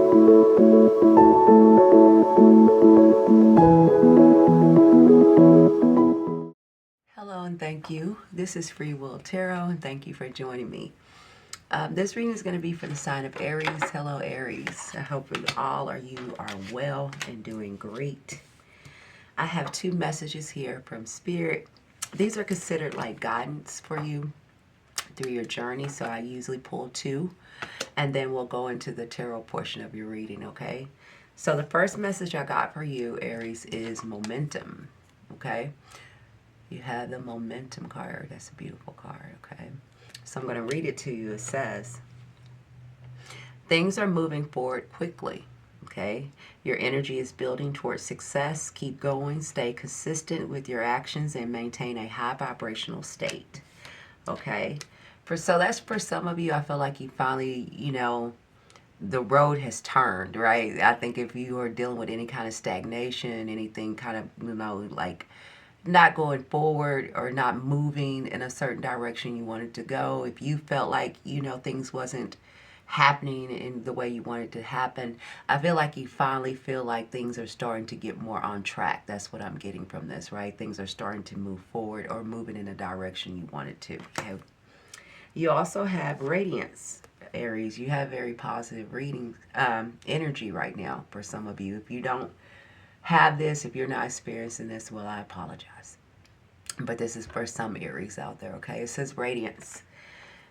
Hello and thank you. This is Freewill Tarot and thank you for joining me. This reading is going to be for the sign of Aries. Hello Aries. I hope you are well and doing great. I have two messages here from Spirit. These are considered like guidance for you through your journey. So I usually pull two and then we'll go into the tarot portion of your reading, okay? So the first message I got for you, Aries, is momentum, okay? You have the momentum card. That's a beautiful card, okay? So I'm going to read it to you. It says, things are moving forward quickly, okay? Your energy is building towards success. Keep going. Stay consistent with your actions and maintain a high vibrational state, okay? So that's for some of you. I feel like you finally, the road has turned, right? I think if you are dealing with any kind of stagnation, anything kind of, like not going forward or not moving in a certain direction you wanted to go, if you felt like, things wasn't happening in the way you wanted to happen, I feel like you finally feel like things are starting to get more on track. That's what I'm getting from this, right? Things are starting to move forward or moving in a direction you wanted to. You also have radiance, Aries. You have very positive reading energy right now for some of you. If you don't have this, if you're not experiencing this, well, I apologize. But this is for some Aries out there, okay? It says radiance.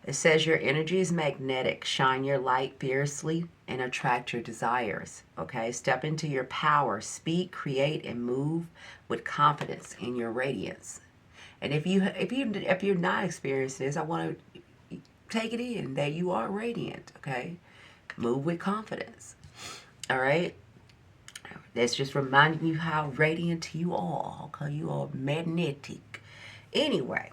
It says your energy is magnetic. Shine your light fiercely and attract your desires, okay? Step into your power. Speak, create, and move with confidence in your radiance. And if you're not experiencing this, I want to take it in that you are radiant, okay? Move with confidence, all right? That's just reminding you how radiant you are, okay? You are magnetic. Anyway,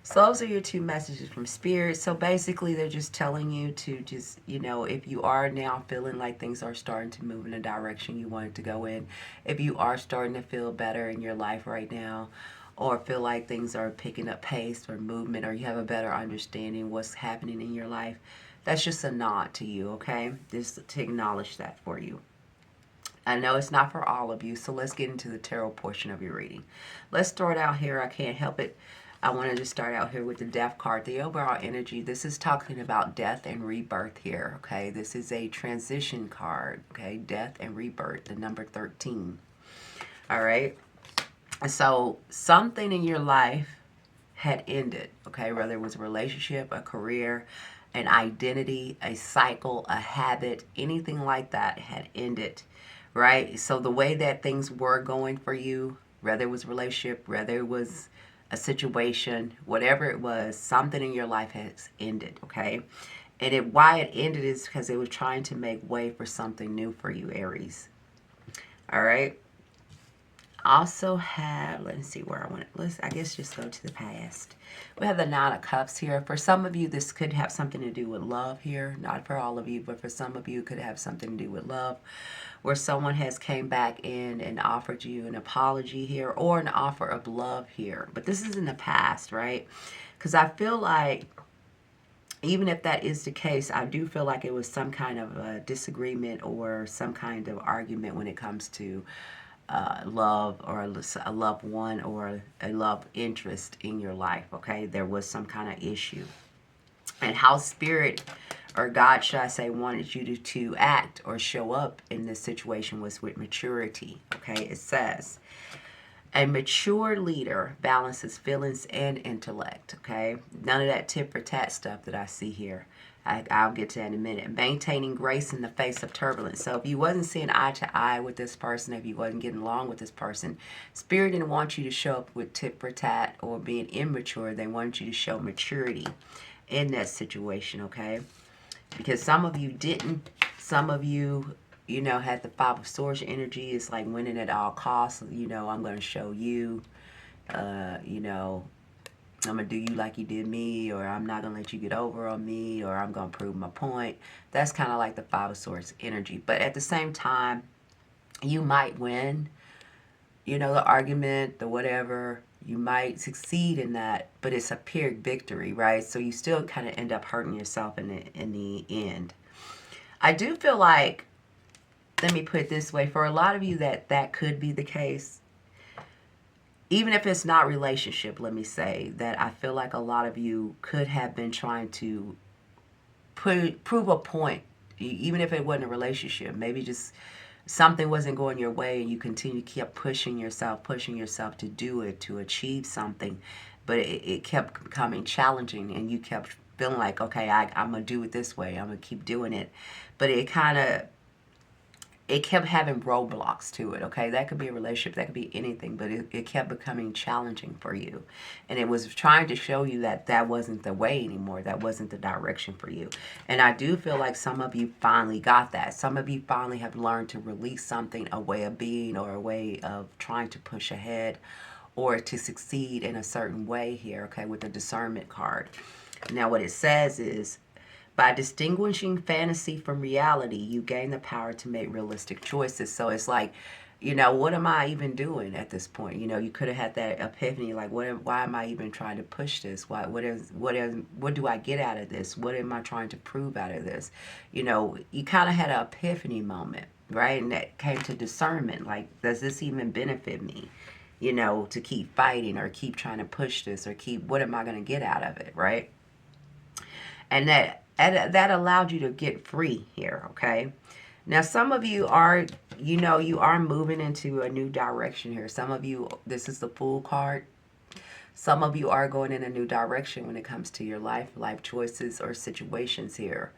so those are your two messages from Spirit. So basically, they're just telling you to just, if you are now feeling like things are starting to move in a direction you wanted to go in, if you are starting to feel better in your life right now, or feel like things are picking up pace or movement, or you have a better understanding what's happening in your life, that's just a nod to you, okay? Just to acknowledge that for you. I know it's not for all of you, so let's get into the tarot portion of your reading. Let's start out here. I can't help it. I wanted to start out here with the Death card. The overall energy, this is talking about death and rebirth here, okay? This is a transition card, okay? Death and rebirth, the number 13. All right? So something in your life had ended, okay? Whether it was a relationship, a career, an identity, a cycle, a habit, anything like that had ended, right? So the way that things were going for you, whether it was a relationship, whether it was a situation, whatever it was, something in your life has ended, okay? And why it ended is because it was trying to make way for something new for you, Aries. All right? Also have, let's see where I want it. I guess just go to the past. We have the Nine of Cups here. For some of you, this could have something to do with love here. Not for all of you, but for some of you, it could have something to do with love, where someone has came back in and offered you an apology here or an offer of love here. But this is in the past, right? Because I feel like even if that is the case, I do feel like it was some kind of a disagreement or some kind of argument when it comes to love or a loved one or a love interest in your life, okay? There was some kind of issue. And how Spirit, or God, should I say, wanted you to act or show up in this situation was with maturity, okay? It says, a mature leader balances feelings and intellect, okay? None of that tit for tat stuff that I see here. I'll get to that in a minute. Maintaining grace in the face of turbulence. So if you wasn't seeing eye to eye with this person, if you wasn't getting along with this person, Spirit didn't want you to show up with tit for tat or being immature. They wanted you to show maturity in that situation, okay? Because some of you didn't. Some of you, had the Five of Swords energy. It's like winning at all costs. I'm going to show you, I'm going to do you like you did me, or I'm not going to let you get over on me, or I'm going to prove my point. That's kind of like the Five of Swords energy. But at the same time, you might win, the argument, the whatever. You might succeed in that, but it's a Pyrrhic victory, right? So you still kind of end up hurting yourself in the end. I do feel like let me put it this way. For a lot of you that could be the case. Even if it's not relationship, let me say that I feel like a lot of you could have been trying to prove a point, even if it wasn't a relationship. Maybe just something wasn't going your way and you continue to keep pushing yourself to do it, to achieve something. But it kept becoming challenging and you kept feeling like, okay, I'm going to do it this way. I'm going to keep doing it. But it kept having roadblocks to it, okay? That could be a relationship, that could be anything, but it kept becoming challenging for you. And it was trying to show you that that wasn't the way anymore, that wasn't the direction for you. And I do feel like some of you finally got that. Some of you finally have learned to release something, a way of being or a way of trying to push ahead or to succeed in a certain way here, okay, with the discernment card. Now what it says is, by distinguishing fantasy from reality, you gain the power to make realistic choices. So it's like, what am I even doing at this point? You could have had that epiphany, like, why am I even trying to push this? What do I get out of this? What am I trying to prove out of this? You kind of had an epiphany moment, right? And that came to discernment. Like, does this even benefit me? To keep fighting or keep trying to push this or what am I going to get out of it, right? And that allowed you to get free here, okay? Now, some of you are, you are moving into a new direction here. Some of you, this is the Fool card. Some of you are going in a new direction when it comes to your life choices or situations here.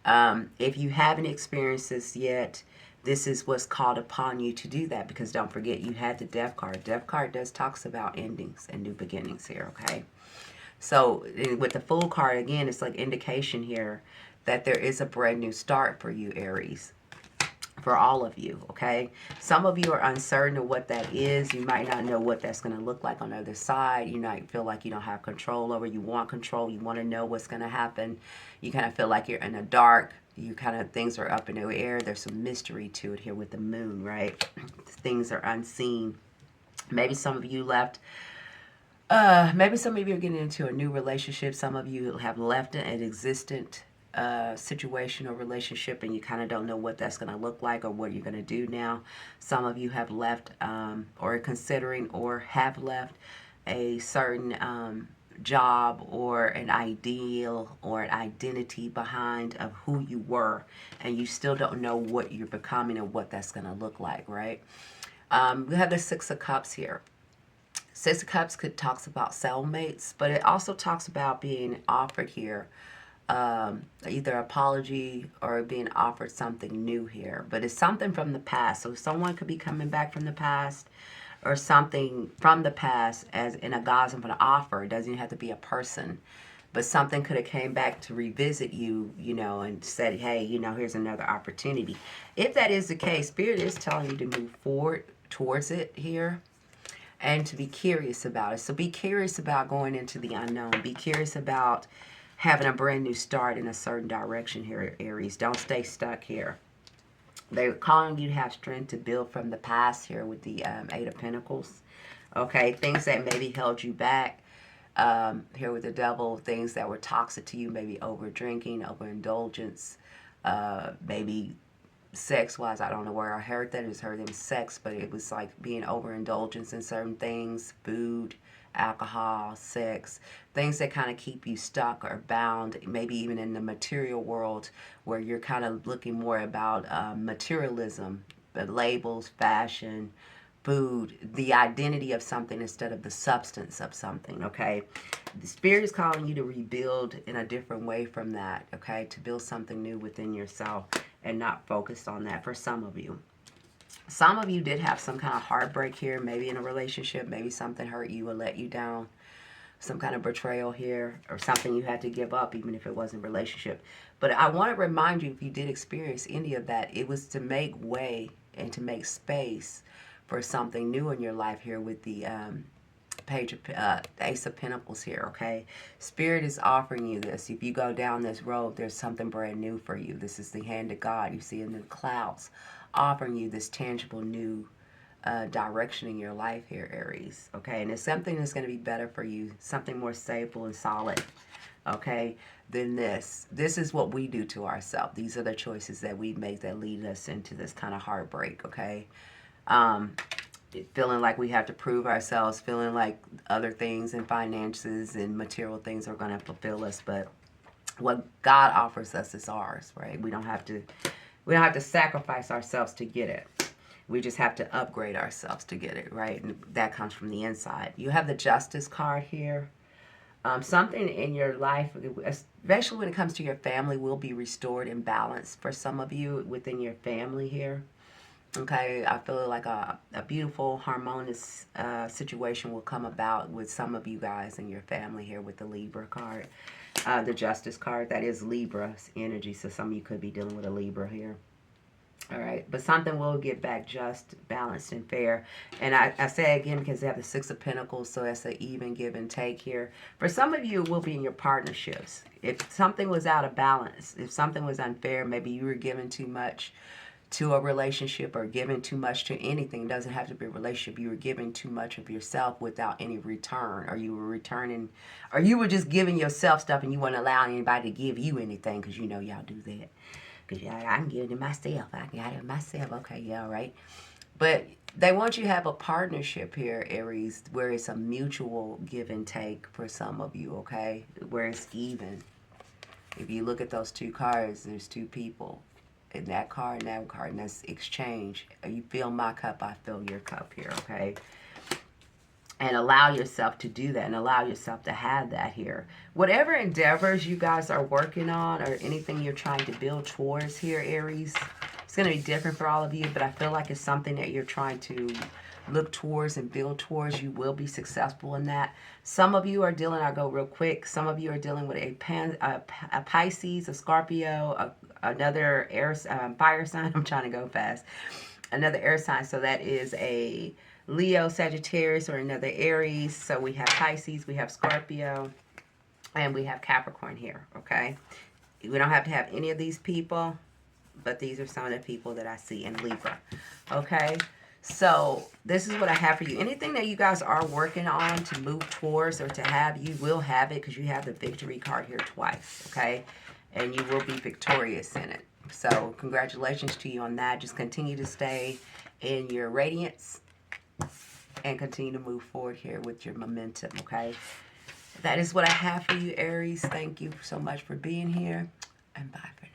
If you haven't experienced this yet, this is what's called upon you to do that, because don't forget, you had the Death card. Death card talks about endings and new beginnings here, okay? So with the Fool card, again, it's like indication here that there is a brand new start for you, Aries, for all of you, okay? Some of you are uncertain of what that is. You might not know what that's going to look like on the other side. You might feel like you don't have control over. You want control. You want to know what's going to happen. You kind of feel like you're in the dark. Things are up in the air. There's some mystery to it here with the moon, right? Things are unseen. Maybe some of you left. Maybe some of you are getting into a new relationship. Some of you have left an existent situation or relationship and you kind of don't know what that's going to look like or what you're going to do now. Some of you have left or considering or have left a certain job or an ideal or an identity behind of who you were, and you still don't know what you're becoming and what that's going to look like, right? We have the Six of Cups here. Six of Cups talks about soulmates, but it also talks about being offered here either apology or being offered something new here. But it's something from the past. So someone could be coming back from the past or something from the past as in a gosm of an offer. It doesn't even have to be a person. But something could have came back to revisit you, and said, hey, here's another opportunity. If that is the case, Spirit is telling you to move forward towards it here and to be curious about it. So be curious about going into the unknown. Be curious about having a brand new start in a certain direction here, Aries. Don't stay stuck here. They're calling you to have strength to build from the past here with the Eight of Pentacles. Okay, things that maybe held you back. Here with the Devil, things that were toxic to you, maybe over drinking, overindulgence, maybe sex-wise. I don't know where I heard that. I just heard them sex, but it was like being overindulgence in certain things, food, alcohol, sex, things that kind of keep you stuck or bound, maybe even in the material world where you're kind of looking more about materialism, the labels, fashion, food, the identity of something instead of the substance of something, okay? The Spirit is calling you to rebuild in a different way from that, okay? To build something new within yourself and not focus on that for some of you. Some of you did have some kind of heartbreak here, maybe in a relationship, maybe something hurt you or let you down, some kind of betrayal here, or something you had to give up, even if it wasn't a relationship. But I want to remind you, if you did experience any of that, it was to make way and to make space for something new in your life here with the Page of Ace of Pentacles here, okay? Spirit is offering you this. If you go down this road, there's something brand new for you. This is the hand of God you see in the clouds, offering you this tangible new direction in your life here, Aries, okay? And it's something that's going to be better for you, something more stable and solid, okay, than this. This is what we do to ourselves. These are the choices that we make that lead us into this kind of heartbreak, okay? Um, Feeling like we have to prove ourselves, feeling like other things and finances and material things are going to fulfill us, but what God offers us is ours, right? We don't have to sacrifice ourselves to get it. We just have to upgrade ourselves to get it, right? And that comes from the inside. You have the Justice card here. Something in your life, especially when it comes to your family, will be restored and balanced for some of you within your family here. Okay, I feel like a beautiful, harmonious situation will come about with some of you guys in your family here with the Libra card. The Justice card, that is Libra's energy, so some of you could be dealing with a Libra here. All right, but something will get back just, balanced, and fair. And I say again because they have the Six of Pentacles, so that's an even give and take here. For some of you, it will be in your partnerships. If something was out of balance, if something was unfair, maybe you were giving too much to a relationship or giving too much to anything. It doesn't have to be a relationship. You were giving too much of yourself without any return, or you were returning, or you were just giving yourself stuff and you weren't allowing anybody to give you anything because you know y'all do that. Because I can give it to myself. I got it myself. Okay, yeah, all right. But they want you to have a partnership here, Aries, where it's a mutual give and take for some of you, okay? Where it's even. If you look at those two cards, there's two people. In that card and that's exchange. You fill my cup, I fill your cup here, okay? And allow yourself to do that and allow yourself to have that here. Whatever endeavors you guys are working on or anything you're trying to build towards here, Aries, it's going to be different for all of you, but I feel like it's something that you're trying to look towards and build towards. You will be successful in that. Some of you are dealing, I'll go real quick, some of you are dealing with a Pisces, a Scorpio, another air fire sign. I'm trying to go fast. Another air sign, so that is a Leo, Sagittarius, or another Aries. So we have Pisces, we have Scorpio, and we have Capricorn here, okay? We don't have to have any of these people, but these are some of the people that I see in Libra, okay? So this is what I have for you. Anything that you guys are working on to move towards or to have, you will have it because you have the victory card here twice, okay? And you will be victorious in it. So congratulations to you on that. Just continue to stay in your radiance and continue to move forward here with your momentum, okay? That is what I have for you, Aries. Thank you so much for being here, and bye for now.